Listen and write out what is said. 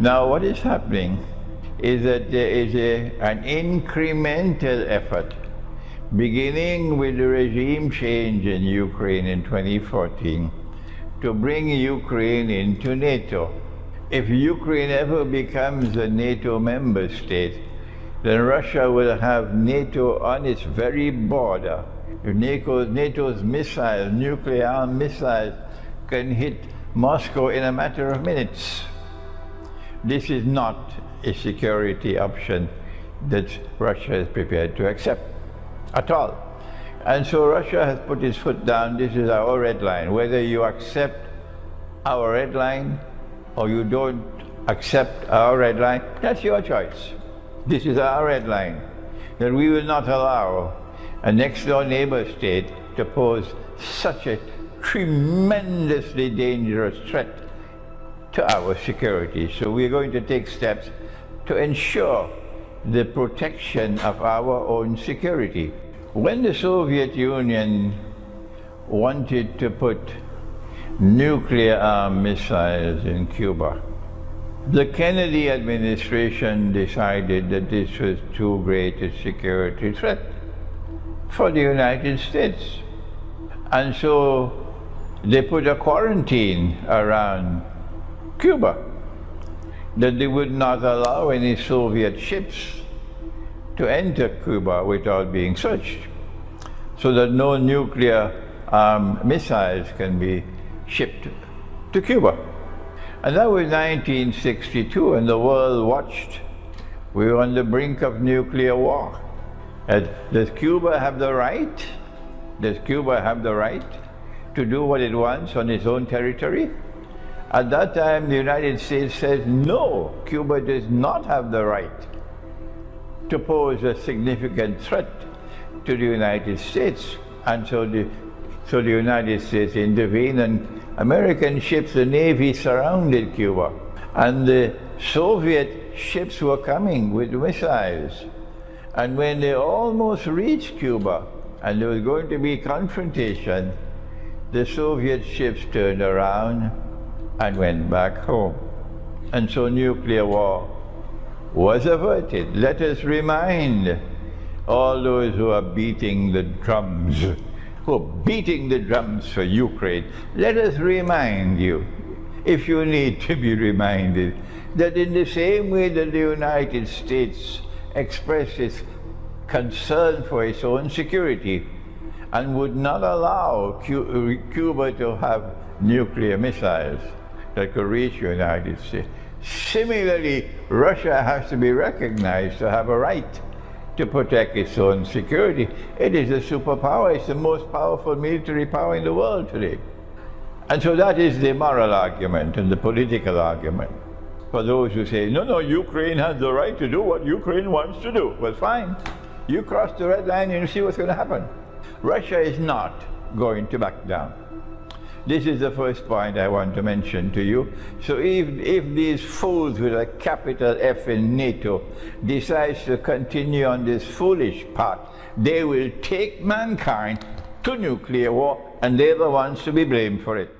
Now, what is happening is that there is an incremental effort, beginning with the regime change in Ukraine in 2014, to bring Ukraine into NATO. If Ukraine ever becomes a NATO member state, then Russia will have NATO on its very border. If NATO's missiles, nuclear missiles, can hit Moscow in a matter of minutes. This is not a security option that Russia is prepared to accept at all. And so Russia has put its foot down. This is our red line. Whether you accept our red line or you don't accept our red line, that's your choice. This is our red line, that we will not allow a next-door neighbor state to pose such a tremendously dangerous threat to our security. So we're going to take steps to ensure the protection of our own security. When the Soviet Union wanted to put nuclear-armed missiles in Cuba, the Kennedy administration decided that this was too great a security threat for the United States. And so they put a quarantine around Cuba, that they would not allow any Soviet ships to enter Cuba without being searched, so that no nuclear missiles can be shipped to Cuba. And that was 1962, and the world watched. We were on the brink of nuclear war. Does Cuba have the right? Does Cuba have the right to do what it wants on its own territory? At that time, the United States says, no, Cuba does not have the right to pose a significant threat to the United States. And so the United States intervened, and American ships, the Navy, surrounded Cuba. And the Soviet ships were coming with missiles. And when they almost reached Cuba, and there was going to be confrontation, the Soviet ships turned around and went back home. And so nuclear war was averted. Let us remind all those who are beating the drums, for Ukraine, let us remind you, if you need to be reminded, that in the same way that the United States expressed its concern for its own security and would not allow Cuba to have nuclear missiles that could reach the United States, similarly, Russia has to be recognized to have a right to protect its own security. It is a superpower. It's the most powerful military power in the world today. And so that is the moral argument and the political argument for those who say, no, Ukraine has the right to do what Ukraine wants to do. Well, fine. You cross the red line and you see what's going to happen. Russia is not going to back down. This is the first point I want to mention to you. So if these fools with a capital F in NATO decides to continue on this foolish path, they will take mankind to nuclear war, and they're the ones to be blamed for it.